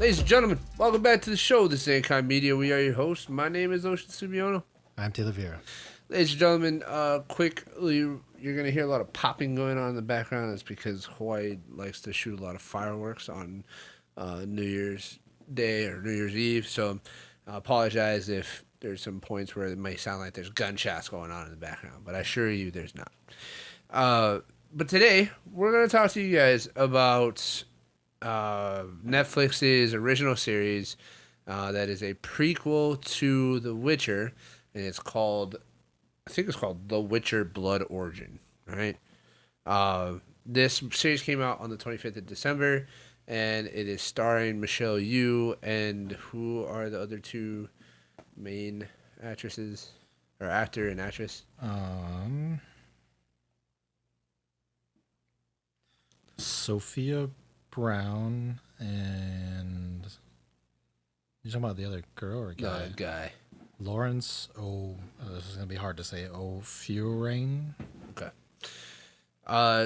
Ladies and gentlemen, welcome back to the show. This is Ankai Media. We are your hosts. My name is Ocean Subiono. I'm Taylor Vera. Ladies and gentlemen, quickly, you're going to hear a lot of popping going on in the background. It's because Hawaii likes to shoot a lot of fireworks on New Year's Day or New Year's Eve. So I apologize if there's some points where it may sound like there's gunshots going on in the background, but I assure you there's not. But today, we're going to talk to you guys about Netflix's original series that is a prequel to The Witcher, and it's called, I think it's called The Witcher Blood Origin, right? This series came out on the 25th of December, and it is starring Michelle Yeoh, and who are the other two main actresses, or actor and actress? Sophia Brown and you're talking about the other girl or guy? Guy. Lawrence this is gonna be hard to say. O'Furane. Okay.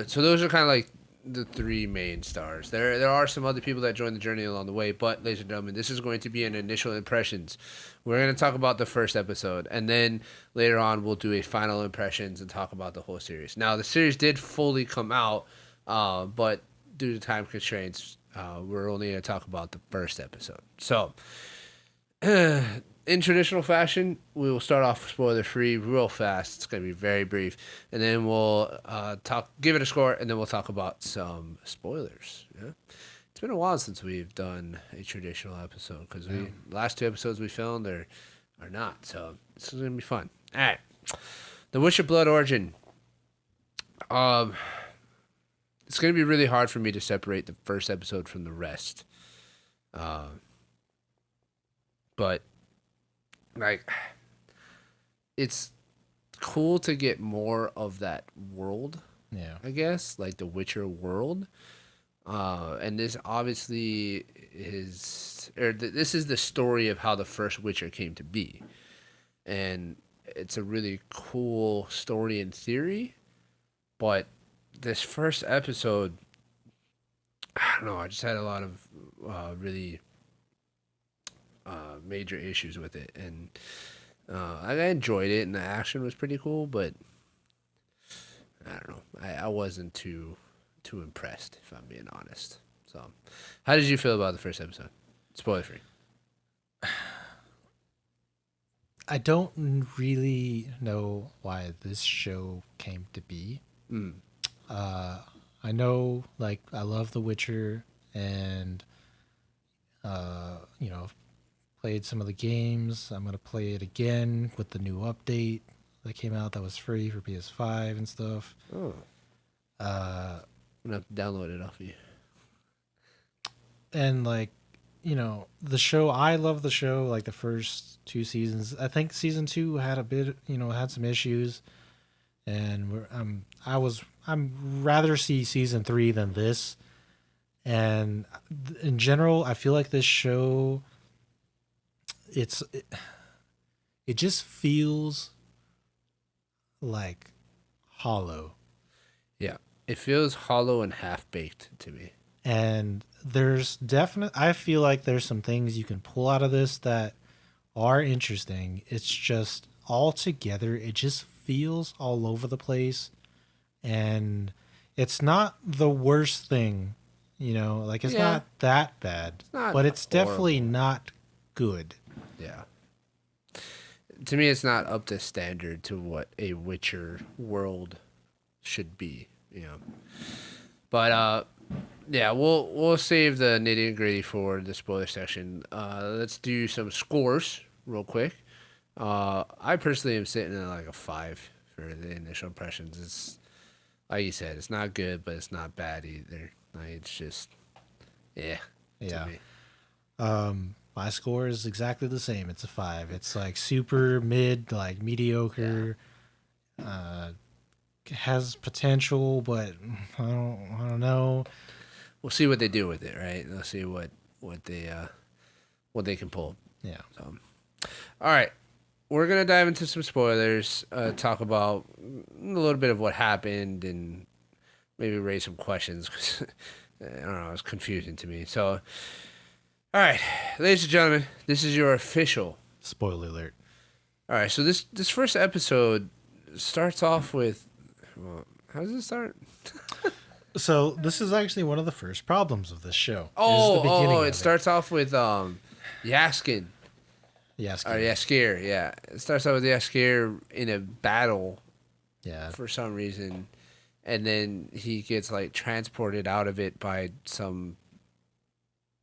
So those are kind of like the three main stars. There are some other people that joined the journey along the way, but ladies and gentlemen, this is going to be an initial impressions. We're going to talk about the first episode, and then later on we'll do a final impressions and talk about the whole series. Now, the series did fully come out, but due to time constraints, we're only going to talk about the first episode. So, in traditional fashion, we will start off spoiler free real fast. It's going to be very brief, and then we'll give it a score, and then we'll talk about some spoilers. Yeah, it's been a while since we've done a traditional episode because the last two episodes we filmed are not. So this is going to be fun. All right, The Witcher Blood Origin. It's going to be really hard for me to separate the first episode from the rest. But like, it's cool to get more of that world. Yeah. I guess, like the Witcher world. And this obviously this is the story of how the first Witcher came to be. And it's a really cool story in theory, but this first episode, I don't know, I just had a lot of really major issues with it, and I enjoyed it, and the action was pretty cool, but I don't know, I wasn't too impressed, if I'm being honest. So, how did you feel about the first episode? Spoiler free. I don't really know why this show came to be. I know, like, I love The Witcher, and played some of the games. I'm gonna play it again with the new update that came out that was free for PS5 and stuff. Oh. I'm gonna have to download it off of you. And like, the show, I love the show, like the first two seasons. I think season 2 had a bit, had some issues, and I'm rather see season 3 than this. And in general, I feel like this show, it just feels like hollow. Yeah, it feels hollow and half-baked to me. And I feel like there's some things you can pull out of this that are interesting. It's just all together, it just feels all over the place. And it's not the worst thing, like it's not that bad, but it's definitely not good. Yeah. To me, it's not up to standard to what a Witcher world should be, But we'll save the nitty and gritty for the spoiler section. Let's do some scores real quick. I personally am sitting at like a 5 for the initial impressions. It's like you said, it's not good, but it's not bad either. Like, it's just, yeah. Me. My score is exactly the same. It's a 5. It's like super mid, like mediocre. Has potential, but I don't know. We'll see what they do with it, right? Let's see what they can pull. Yeah. So, all right, we're gonna dive into some spoilers. Talk about a little bit of what happened, and maybe raise some questions. 'Cause I don't know, it's confusing to me. So, All right, ladies and gentlemen, this is your official. Spoiler alert. All right, so this first episode starts off with. Well, how does it start? So this is actually one of the first problems of this show. Is the Oh! beginning It of starts off with Yaskin Yes. or Yaskir. Yeah, it starts off with Yaskir in a battle Yeah. for some reason, and then he gets like transported out of it by some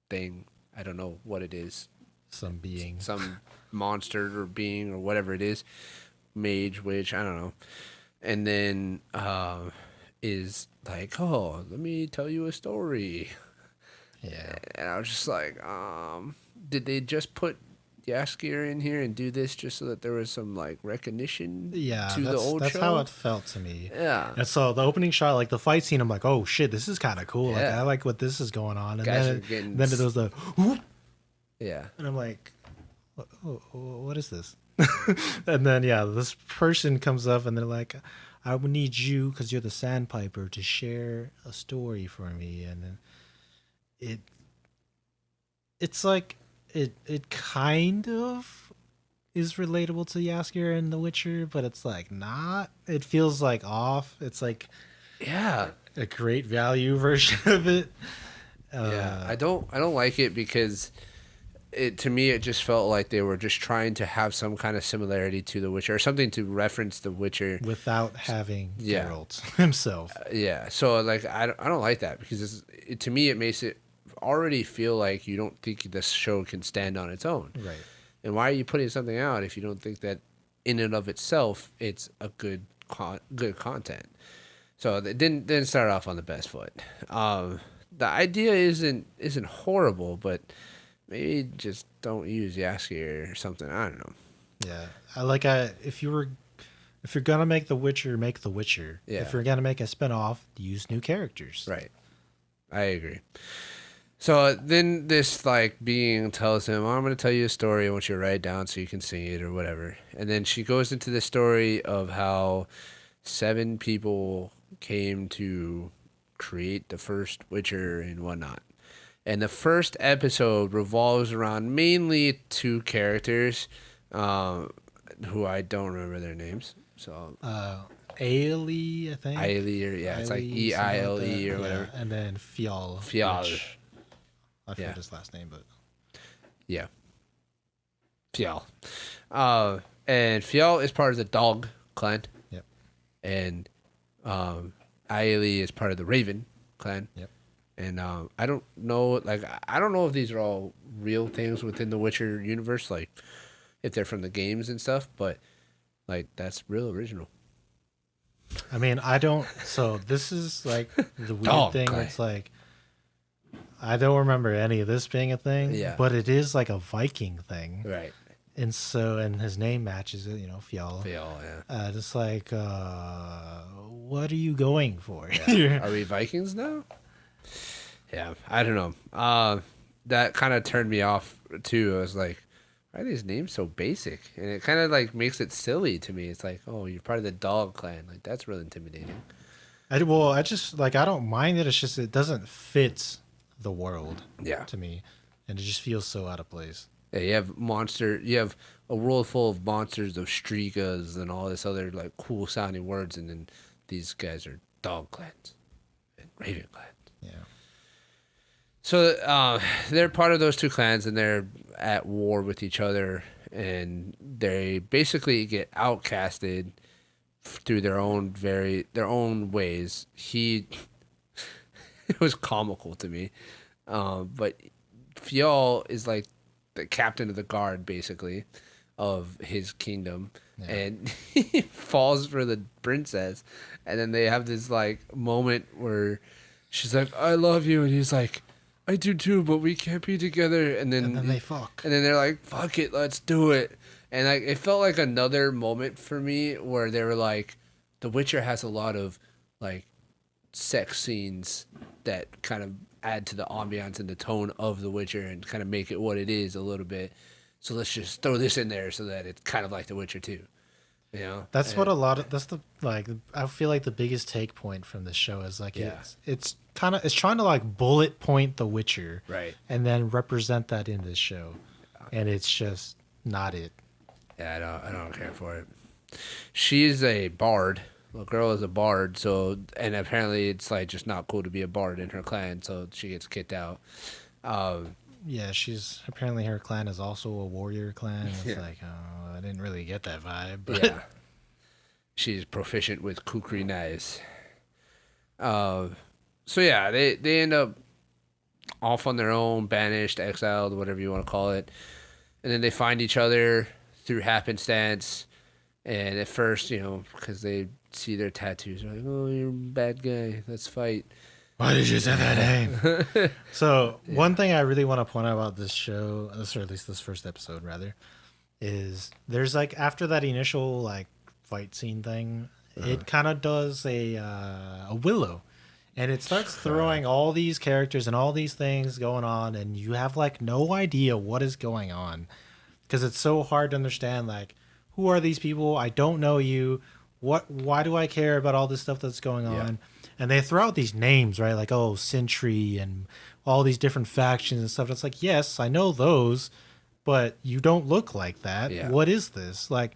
thing. I don't know what it is. Some being. Some monster or being or whatever it is, mage, witch, I don't know. And then is like, oh, let me tell you a story. Yeah. And I was just like, did they just put Yaskir in here and do this just so that there was some like recognition Yeah. to the old That's show? how it felt to me. Yeah. And so the opening shot, like the fight scene, I'm like, oh shit, this is kind of cool. Like Yeah. I like what this is going on. And Guys then are getting then it was the whoop, Yeah. and I'm like, what is this? And then yeah, this person comes up and they're like, I would need you because you're the sandpiper to share a story for me. And then it's like it kind of is relatable to Yaskier and The Witcher, but it's like not. It feels like off. It's like Yeah. a great value version of it. Yeah. I don't like it because to me it just felt like they were just trying to have some kind of similarity to The Witcher or something to reference The Witcher without having Yeah. Geralt himself. Yeah, so like I don't like that because to me it makes it already feel like you don't think this show can stand on its own. Right. And why are you putting something out if you don't think that in and of itself it's a good content? So it didn't start off on the best foot. The idea isn't horrible, but maybe just don't use Yaski or something. I don't know. Yeah. If you're gonna make The Witcher, make The Witcher. Yeah. If you're gonna make a spinoff, use new characters. Right. I agree. So then this like being tells him, oh, I'm going to tell you a story. I want you to write it down so you can sing it or whatever. And then she goes into the story of how 7 people came to create the first Witcher and whatnot. And the first episode revolves around mainly 2 characters who I don't remember their names. So Ailey, I think. Ailey, or yeah, it's like Ailey, Eile something like or that. whatever. Yeah. And then Fial. Fial. which I forget Yeah. his last name, but Yeah. Fial. And Fial is part of the dog clan. Yep. And Ailey is part of the Raven clan. Yep. And I don't know, like, I don't know if these are all real things within the Witcher universe, like, if they're from the games and stuff, but, like, that's real original. I mean, I don't. So this is like the weird Dog thing. clan. It's like I don't remember any of this being a thing. Yeah. But it is like a Viking thing, Right. and his name matches it. Fial. Fial, yeah. Just like, what are you going for? Yeah. Are we Vikings now? Yeah, I don't know. That kind of turned me off too. I was like, why are these names so basic? And it kind of like makes it silly to me. It's like, oh, you're part of the dog clan. Like that's real intimidating. I just like I don't mind it. It's just it doesn't fit the world Yeah. to me, and it just feels so out of place. Yeah, you have a world full of monsters, of strigas and all this other like cool sounding words, and then these guys are dog clans and raven clans. Yeah. So they're part of those 2 clans, and they're at war with each other, and they basically get outcasted through their own ways. It was comical to me, but Fial is like the captain of the guard, basically, of his kingdom, and he falls for the princess, and then they have this like moment where she's like, "I love you," and he's like, I do too, but we can't be together. And then they fuck. And then they're like, fuck it, let's do it. And like it felt like another moment for me where they were like, The Witcher has a lot of like sex scenes that kind of add to the ambiance and the tone of The Witcher and kind of make it what it is a little bit. So let's just throw this in there so that it's kind of like The Witcher too. You know, That's what a lot of that's the like I feel like the biggest take point from this show is like Yeah. it's kind of it's trying to like bullet point The Witcher right. and then represent that in this show, and it's just not it. Yeah, I don't care for it. She's a bard. The girl is a bard, so and apparently it's like just not cool to be a bard in her clan, so she gets kicked out. Um, Yeah, she's apparently her clan is also a warrior clan. It's Yeah. like, oh, I didn't really get that vibe. But yeah, she's proficient with kukri knives. Uh, so yeah, they end up off on their own, banished, exiled, whatever you want to call it, and then they find each other through happenstance. And at first, you know, because they see their tattoos, they're like, "Oh, you're a bad guy. Let's fight." why did you say that name? So one thing I really want to point out about this show, or at least this first episode, rather, is there's like after that initial like fight scene thing, it kind of does a willow, and it starts throwing all these characters and all these things going on, and you have like no idea what is going on because it's so hard to understand like who are these people? I don't know you. Why do I care about all this stuff that's going on? And they throw out these names, right? Like, oh, Sentry and all these different factions and stuff. It's like, yes, I know those, but you don't look like that. Yeah. What is this? Like,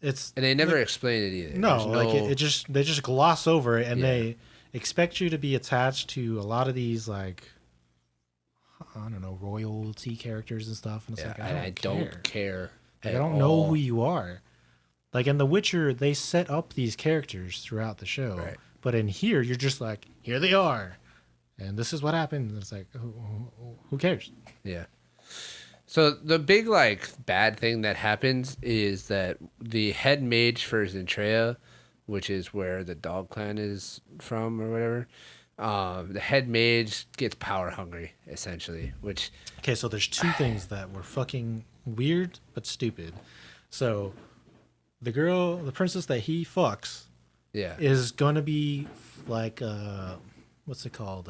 it's And they never explain it either. no, There's like it just they just gloss over it and Yeah. they expect you to be attached to a lot of these like I don't know royalty characters and stuff. And it's yeah, like and I don't care. care. Like, at I don't know all. who you are. Like in The Witcher, they set up these characters throughout the show, Right. but in here, you're just like, here they are, and this is what happened. And it's like, who cares? Yeah. So the big like bad thing that happens is that the head mage for Zentrea, which is where the dog clan is from or whatever, the head mage gets power hungry essentially, which Okay, so there's two things that were fucking weird but stupid. So the princess that he fucks yeah, is gonna be like what's it called?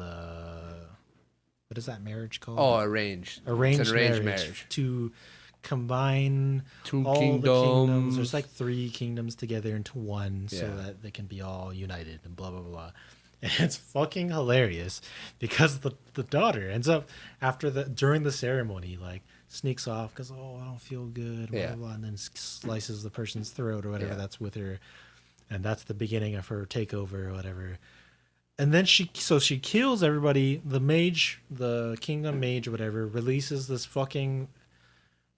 What is that marriage called? oh arranged, Arranged, it's an arranged marriage, to combine Two all the kingdoms. kingdoms. There's like 3 kingdoms together into one, so Yeah. that they can be all united and blah blah blah. And it's fucking hilarious because the daughter ends up during the ceremony like sneaks off because I don't feel good, blah, Yeah. blah, blah, and then slices the person's throat or whatever Yeah. that's with her, and that's the beginning of her takeover or whatever. And then she kills everybody. The mage, the kingdom mage or whatever, releases this fucking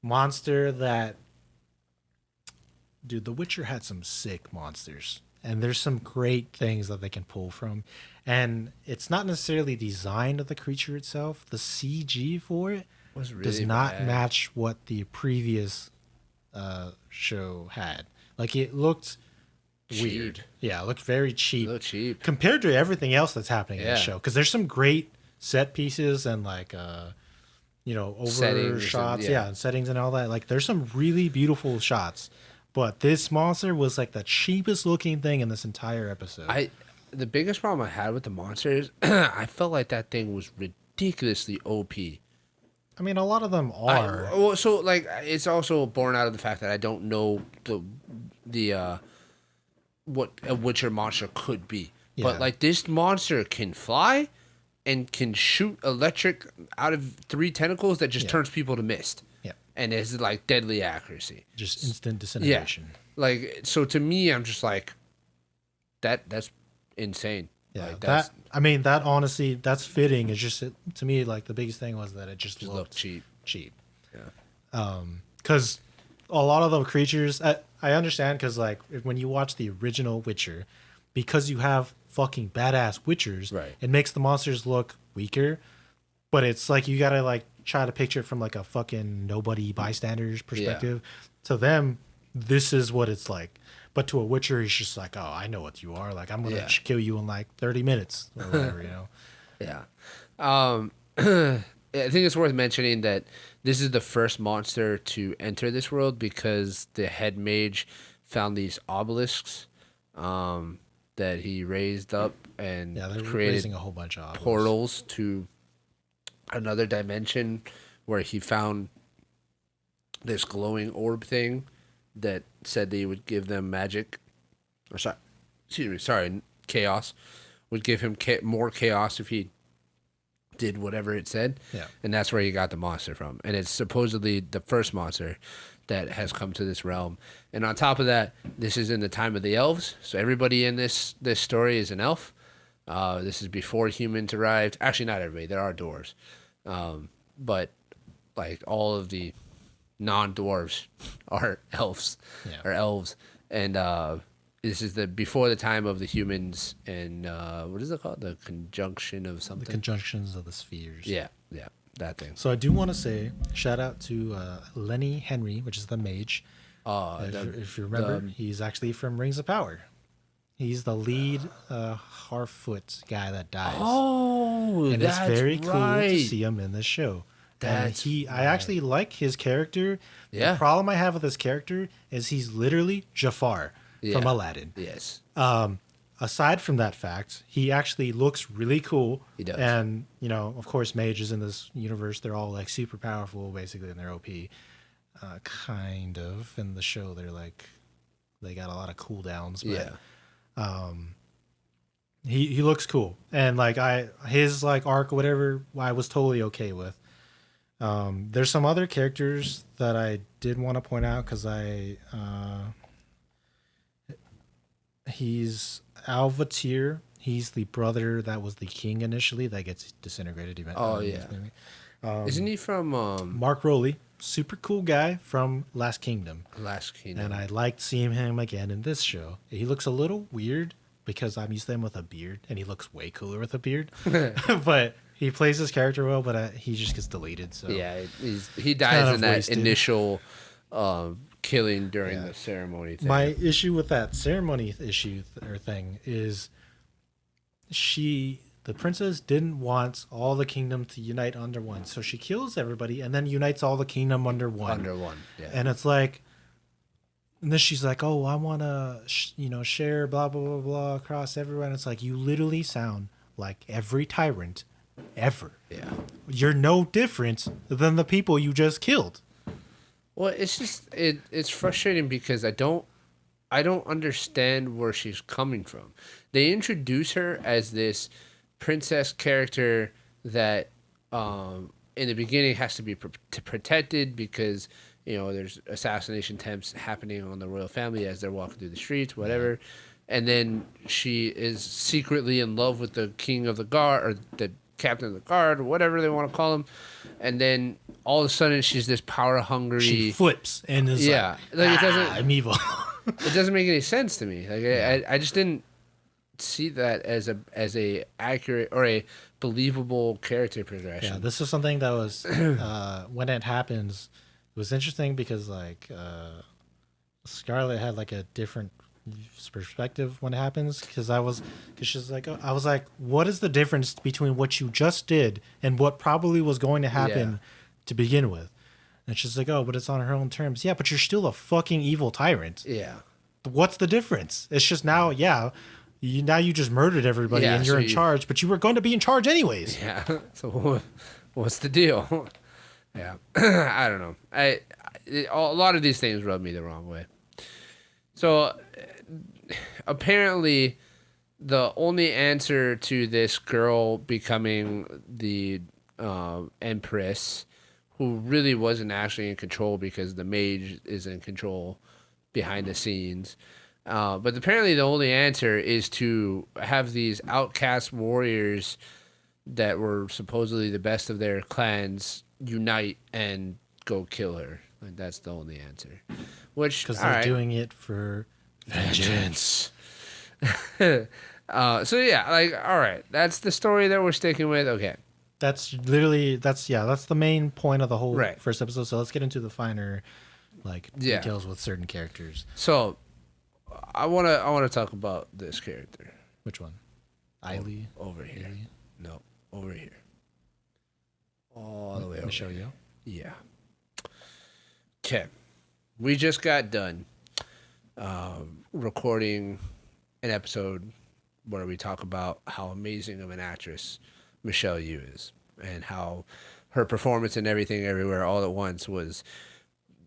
monster that, dude, The Witcher had some sick monsters. And there's some great things that they can pull from. And it's not necessarily designed of the creature itself. The CG for it was really does not bad. match what the previous show had. Like it looked weird. Yeah, it looked very A cheap little cheap. compared to everything else that's happening in the Yeah. show. Because there's some great set pieces and like over Settings shots, and- yeah. and settings and all that. Like there's some really beautiful shots. But this monster was like the cheapest looking thing in this entire episode. The biggest problem I had with the monster is I felt like that thing was ridiculously OP. I mean, a lot of them are. Well, so like it's also born out of the fact that I don't know the what a Witcher monster could be. Yeah. But like this monster can fly and can shoot electric out of 3 tentacles that just Yeah. turns people to mist. Yeah. And is like deadly accuracy. Just instant disintegration. Like so to me I'm just like that's insane. Yeah, Like, that's that honestly, that's fitting. It's just to me like the biggest thing was that it just just looked look cheap. cheap. Yeah. Because a lot of the creatures, I understand because like when you watch the original Witcher, because you have fucking badass Witchers, Right. it makes the monsters look weaker. But it's like you gotta like try to picture it from like a fucking nobody bystander's perspective. To them, this is what it's like. But to a Witcher, he's just like, oh, I know what you are. Like I'm gonna Yeah. kill you in like 30 minutes or whatever, you know. Yeah. I think it's worth mentioning that this is the first monster to enter this world because the head mage found these obelisks that he raised up and Yeah, they're created raising a whole bunch of portals to another dimension where he found this glowing orb thing that said that he would give them magic. Or sorry, excuse me, sorry, chaos. Would give him more chaos if he did whatever it said. Yeah. And that's where he got the monster from. And it's supposedly the first monster that has come to this realm. And on top of that, this is in the time of the elves. So everybody in this story is an elf. This is before humans arrived. Actually, not everybody. There are dwarves. But like all of the non-dwarves are elves. Yeah. Or elves. And this is the before the time of the humans and what is it called? The conjunction of something. The conjunctions of the spheres. Yeah, that thing. So I do want to say shout out to Lenny Henry, which is the mage. If you remember, he's actually from Rings of Power. He's the lead Harfoot guy that dies. Oh, and that's it's very cool right. to see him in this show. I actually like his character. Yeah. The problem I have with his character is he's literally Jafar from Aladdin. Yes. Aside from that fact, he actually looks really cool. He does. And, of course, mages in this universe, they're all like super powerful, basically, and they're OP. Kind of. In the show, they got a lot of cooldowns. But, he looks cool. And, his, arc, whatever, I was totally okay with. There's some other characters that I did want to point out because he's Alvatir. He's the brother that was the king initially that gets disintegrated. Oh, yeah. Isn't he from... Mark Rowley. Super cool guy from Last Kingdom. And I liked seeing him again in this show. He looks a little weird because I'm used to him with a beard, and he looks way cooler with a beard. But he plays his character well, but he just gets deleted. So yeah, he dies in that wasted. Initial killing during the ceremony thing. My issue with that ceremony thing is the princess didn't want all the kingdom to unite under one. So she kills everybody and then unites all the kingdom under one. Yeah. And it's like, and then she's like, oh, I want to, share blah, blah, blah, blah across everyone. It's like, you literally sound like every tyrant ever. Yeah. You're no different than the people you just killed. Well, it's just, it's frustrating because I don't understand where she's coming from. They introduce her as this princess character that in the beginning has to be protected because there's assassination attempts happening on the royal family as they're walking through the streets, whatever. And then she is secretly in love with the king of the guard or the captain of the guard, or whatever they want to call him. And then all of a sudden she's this power hungry. She flips and is it doesn't. I'm evil. It doesn't make any sense to me. I just didn't see that as a accurate or a believable character progression. Yeah, this is something that was when it happens. It was interesting because Scarlett had a different perspective when it happens because she's like, I was like, what is the difference between what you just did and what probably was going to happen to begin with? And she's like, oh, but it's on her own terms. Yeah, but you're still a fucking evil tyrant. Yeah. What's the difference? It's just now, you just murdered everybody and you're in charge, but you were going to be in charge anyways. Yeah. So what's the deal? Yeah. I don't know. A lot of these things rub me the wrong way. So apparently the only answer to this girl becoming the empress, who really wasn't actually in control because the mage is in control behind the scenes. But apparently the only answer is to have these outcast warriors that were supposedly the best of their clans unite and go kill her. That's the only answer. Because they're doing it for vengeance. So all right. That's the story that we're sticking with. Okay. That's the main point of the whole first episode. So let's get into the finer details with certain characters. So I wanna talk about this character. Which one? Eiley? Over here. Eiley? No, over here. All the way over Michelle here. Yeoh? Yeah. Okay. We just got done recording an episode where we talk about how amazing of an actress Michelle Yeoh is and how her performance in Everything Everywhere All at Once was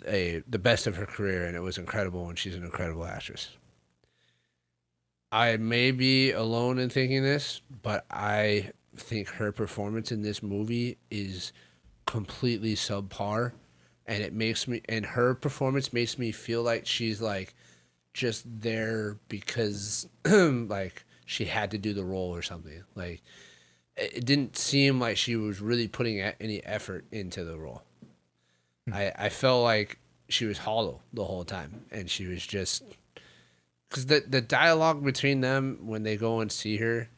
the best of her career, and it was incredible, and she's an incredible actress. I may be alone in thinking this, but I think her performance in this movie is completely subpar, and her performance makes me feel like she's like just there because like she had to do the role or something. Like it didn't seem like she was really putting any effort into the role. I felt like she was hollow the whole time, and she was just because the dialogue between them when they go and see her,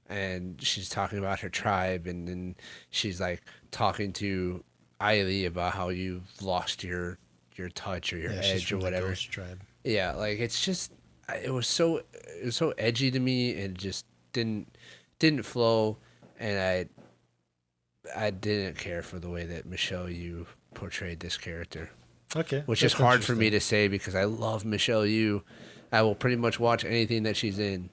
and she's talking about her tribe, and then she's like talking to Eiley about how you've lost your touch or your she's edge or from the whatever. Ghost Tribe. Yeah, like it's just it was so edgy to me, and just didn't flow, and I didn't care for the way that Michelle Yeoh portrayed this character, Okay, which is hard for me to say because I love Michelle Yeoh. I will pretty much watch anything that she's in,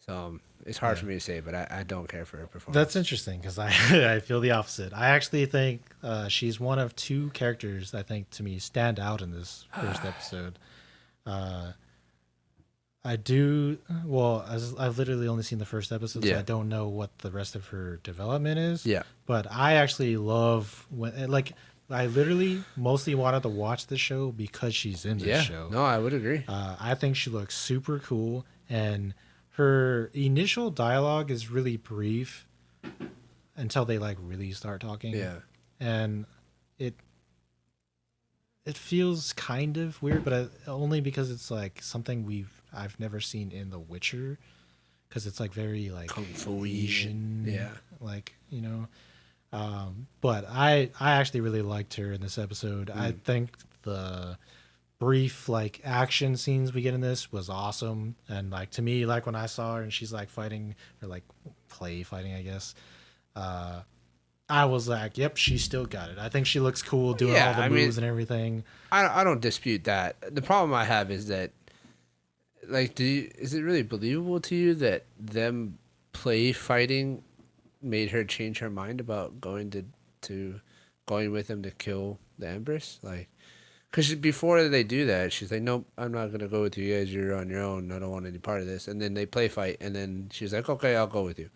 so it's hard for me to say, but I don't care for her performance. That's interesting because I I feel the opposite. I actually think she's one of two characters I think to me stand out in this first episode. I do well. As I've literally only seen the first episode, so Yeah. I don't know what the rest of her development is. Yeah. But I actually love like I literally mostly wanted to watch this show because she's in this Yeah, show. no, I would agree. I think she looks super cool, and her initial dialogue is really brief until they like really start talking. Yeah. And it feels kind of weird, but only because it's like something I've never seen in The Witcher, because it's like very like Kung fu Asian, yeah. like But I actually really liked her in this episode. I think the brief like action scenes we get in this was awesome, and like to me, like when I saw her and she's like fighting or like play fighting, I guess. I was like, yep, she still got it. I think she looks cool doing all the moves and everything. I don't dispute that. The problem I have is that, like, is it really believable to you that them play fighting made her change her mind about going with them to kill the Empress? Like, because before they do that, she's like, nope, I'm not gonna go with you guys. You're on your own. I don't want any part of this. And then they play fight, and then she's like, okay, I'll go with you.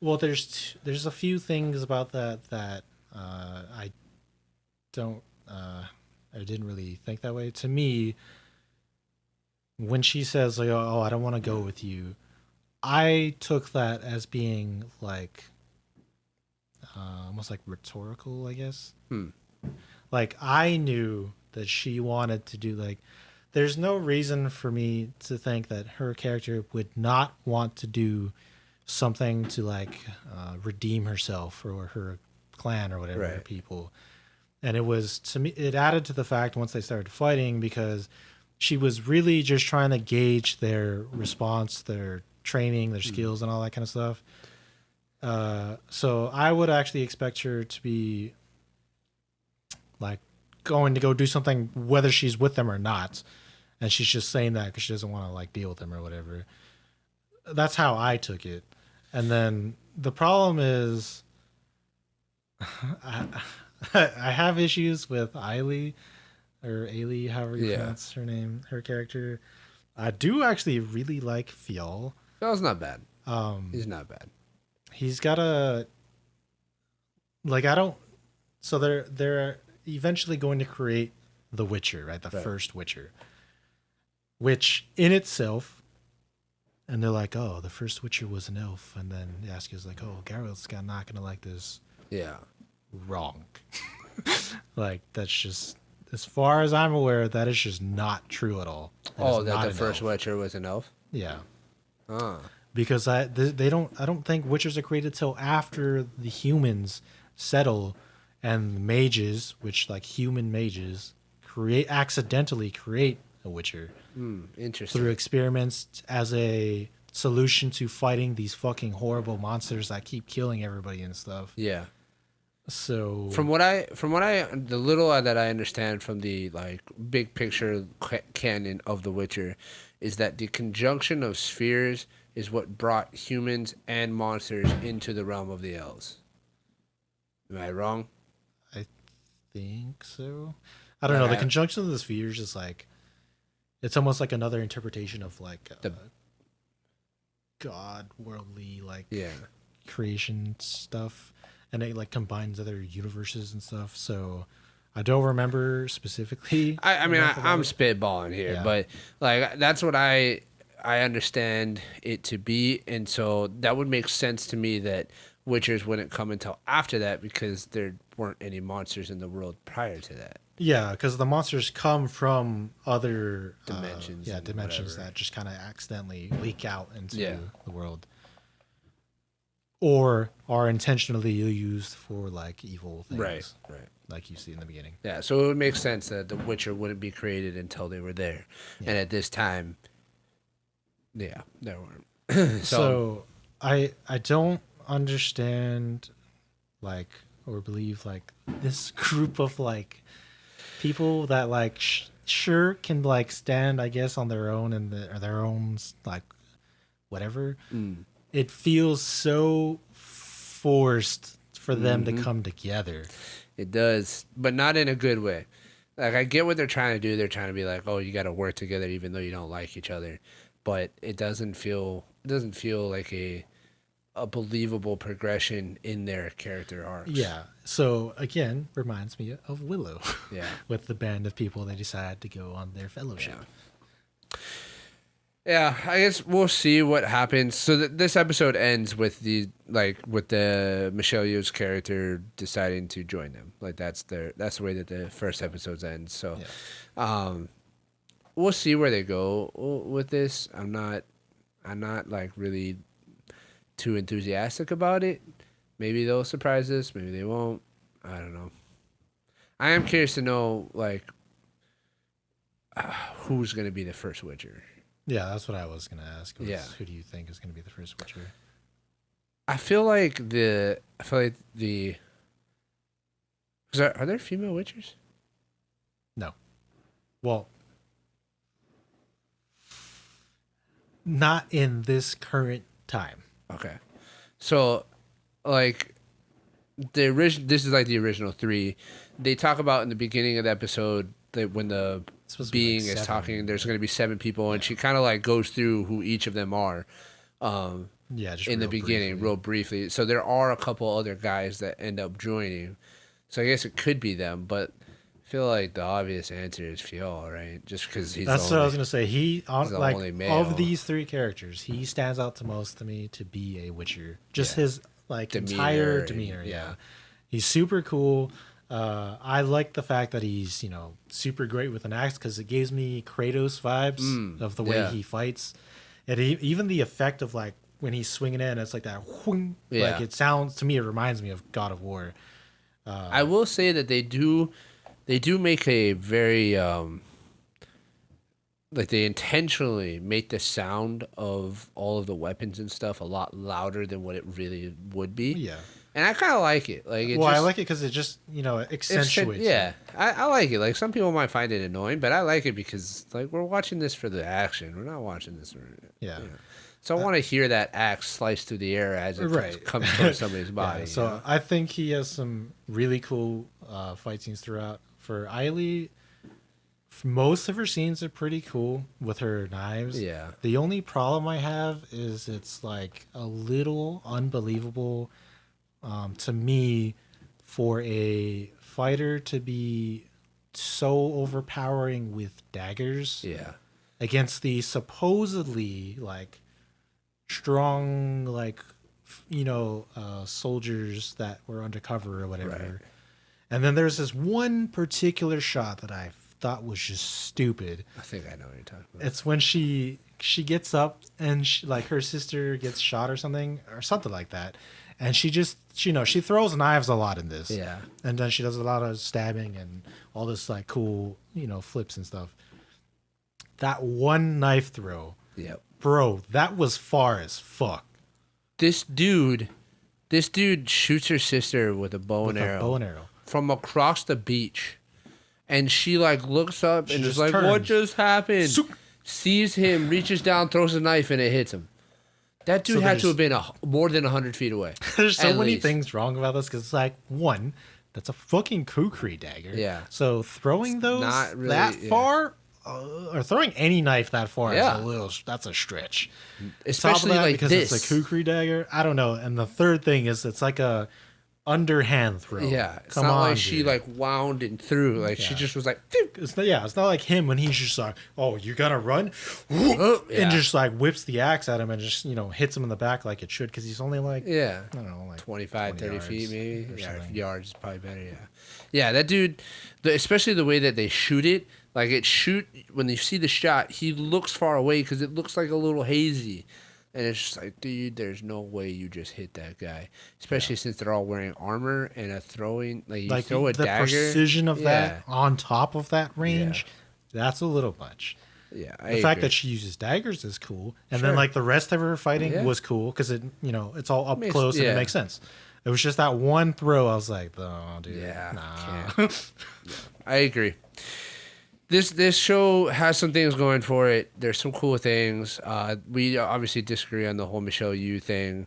Well, there's a few things about that I don't I didn't really think that way. To me, when she says like, "Oh, I don't want to go with you," I took that as being like almost like rhetorical, I guess. Like I knew that she wanted to do like. There's no reason for me to think that her character would not want to do something to like redeem herself or her clan or whatever, Right. people. And it was, to me, it added to the fact once they started fighting, because she was really just trying to gauge their response, their training, their skills, and all that kind of stuff. So I would actually expect her to be like going to go do something whether she's with them or not, and she's just saying that because she doesn't want to like deal with them or whatever. That's how I took it. And then the problem is I have issues with Eiley, or Ailey, however you pronounce her name, her character. I do actually really like Fiol. Fiol's not bad. He's not bad. He's got a like I don't. So they're eventually going to create The Witcher, right? The first Witcher, which in itself. And they're like, oh, the first Witcher was an elf. And then Yaskia's like, oh, Geralt's not going to like this. Yeah. Wrong. Like, that's just, as far as I'm aware, that is just not true at all. That the first Witcher was an elf? Yeah. Ah. Because I don't think Witchers are created till after the humans settle and mages, which like human mages, accidentally create a Witcher. Interesting. Through experiments as a solution to fighting these fucking horrible monsters that keep killing everybody and stuff. Yeah. So From what I the little that I understand from the like big picture canon of The Witcher is that the conjunction of spheres is what brought humans and monsters into the realm of the elves. Am I wrong? I think so. I don't Like, know. The conjunction of the spheres is like, it's almost like another interpretation of like God worldly like creation stuff, and it like combines other universes and stuff. So I don't remember specifically. I mean, I'm spitballing here, but like that's what I understand it to be, and so that would make sense to me that Witchers wouldn't come until after that because there weren't any monsters in the world prior to that. Yeah, because the monsters come from other dimensions. Dimensions that just kind of accidentally leak out into the world, or are intentionally used for like evil things. Right. Like you see in the beginning. Yeah, so it would make sense that the Witcher wouldn't be created until they were there, and at this time, there weren't. So I don't understand, like, or believe like this group of like people that like sure can like stand, I guess, on their own and their own like whatever. It feels so forced for them to come together. It does, but not in a good way. Like, I get what they're trying to do. They're trying to be like, oh, you got to work together even though you don't like each other. But it doesn't feel like a believable progression in their character arcs. Yeah. So again, reminds me of Willow. Yeah. With the band of people they decide to go on their fellowship. Yeah, I guess we'll see what happens. So this episode ends with the Michelle Yeoh's character deciding to join them. Like that's the way that the first episode ends. So, we'll see where they go with this. I'm not like really too enthusiastic about it. Maybe they'll surprise us. Maybe they won't. I don't know. I am curious to know like who's going to be the first Witcher. Yeah, that's what I was going to ask. Who do you think is going to be the first Witcher? I feel like are there female Witchers? No. Well, not in this current time. Okay. So, like, this is like the original 3. They talk about in the beginning of the episode that when the being is talking, there's going to be 7 people, and she kind of like goes through who each of them are. Just in the beginning, real briefly. So there are a couple other guys that end up joining. So I guess it could be them, but I feel like the obvious answer is Fiol, right? Just because he's that's what I was gonna say. He's like only male. Of these 3 characters, he stands out the most to me to be a Witcher. Just his like entire demeanor. Yeah, he's super cool. I like the fact that he's super great with an axe because it gives me Kratos vibes of the way he fights, and even the effect of like when he's swinging in, it's like that. Whoong, like it sounds to me. It reminds me of God of War. I will say that they do make a very like they intentionally make the sound of all of the weapons and stuff a lot louder than what it really would be. Yeah. And I kind of like it. Like, I like it because it just accentuates. Yeah, I like it. Like some people might find it annoying, but I like it because like we're watching this for the action. We're not watching this for So I want to hear that axe slice through the air as it comes towards somebody's body. So I think he has some really cool fight scenes throughout. For Ailey, most of her scenes are pretty cool with her knives. Yeah. The only problem I have is it's like a little unbelievable to me for a fighter to be so overpowering with daggers. Yeah. Against the supposedly like strong soldiers that were undercover or whatever. Right. And then there's this one particular shot that I thought was just stupid. I think I know what you're talking about. It's when she gets up and her sister gets shot or something like that. And she just, she throws knives a lot in this. Yeah. And then she does a lot of stabbing and all this like cool, flips and stuff. That one knife throw. Yep. Bro, that was far as fuck. This dude shoots her sister with a bow and arrow from across the beach. And she like looks up and is like, turns. What just happened? Sees him, reaches down, throws a knife, and it hits him. That dude had to have been more than 100 feet away. There's so many things wrong about this because it's like, one, That's a fucking kukri dagger. Yeah. So throwing those not really, that yeah. far, or throwing any knife that far Yeah. that's a stretch. Especially Top of that, like because this. it's a kukri dagger. I don't know. And the third thing is it's like a underhand throw. Yeah, it's Come not on, like she dude. like wound and threw. Like she Yeah. just was like, It's not like him when he's just like, oh, you gotta run, oh, yeah. and just like whips the axe at him and just hits him in the back like it should, because he's only like yeah, I don't know, like 25, 30 yards feet maybe. or Yeah, something. yards is probably better. Yeah, yeah. That dude, especially the way that they shoot it. Like when you see the shot, he looks far away because it looks like a little hazy. And it's just like, dude, there's no way you just hit that guy. Especially since they're all wearing armor and a throwing, like you throw a the dagger. precision of Yeah. that on top of that range, that's a little much. Yeah, The fact that she uses daggers is cool, and Sure. then like the rest of her fighting Yeah. was cool because it's all up Makes- close and yeah. it makes sense. It was just that one throw. I was like, oh, dude, Yeah, nah. I agree. This show has some things going for it. There's some cool things. We obviously disagree on the whole Michelle Yeoh thing.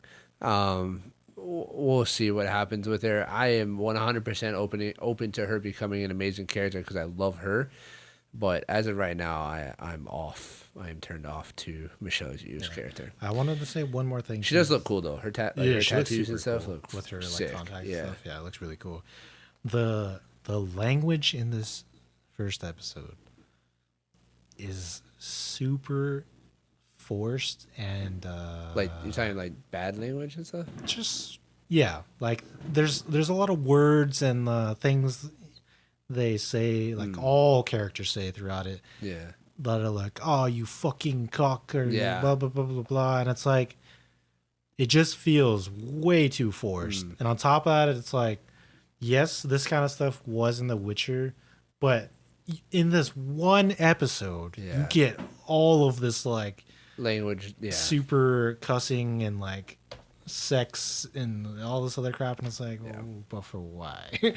We'll see what happens with her. I am 100% open to her becoming an amazing character because I love her. But as of right now, I'm off. I am turned off to Michelle Yeoh's character. I wanted to say one more thing. She does look cool though. Her her she looks tattoos super and stuff cool look with her sick. like contact Yeah. stuff. Yeah, it looks really cool. The language in this first episode is super forced and Like you're talking like bad language and stuff. just like there's a lot of words and things they say, like all characters say throughout it, Yeah. that are like, oh, you fucking cock, or Yeah. blah blah blah blah blah, and it's like it just feels way too forced. And on top of that, it's like, yes, this kind of stuff was in The Witcher, but in this one episode, you Yeah. get all of this like Language. Yeah. super cussing and like sex and all this other crap, and it's like, oh, but for why?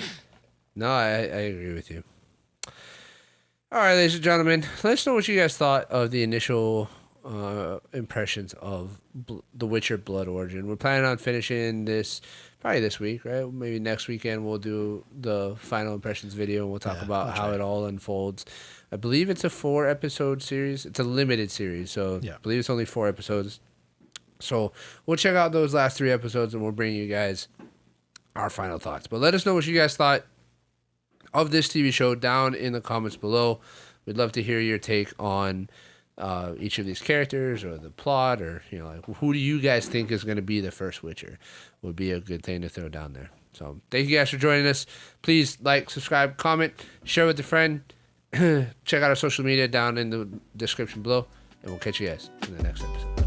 No, I agree with you. All right, ladies and gentlemen, let us know what you guys thought of the initial impressions of The Witcher Blood Origin. We're planning on finishing this probably this week, right? Maybe next weekend we'll do the final impressions video and we'll talk about how it all unfolds. I believe it's a 4-episode series. It's a limited series, so I believe it's only 4 episodes. So we'll check out those last 3 episodes and we'll bring you guys our final thoughts. But let us know what you guys thought of this TV show down in the comments below. We'd love to hear your take on each of these characters or the plot, or like who do you guys think is going to be the first Witcher? Would be a good thing to throw down there. So thank you guys for joining us. Please like, subscribe, comment, share with a friend. Check out our social media down in the description below, and we'll catch you guys in the next episode.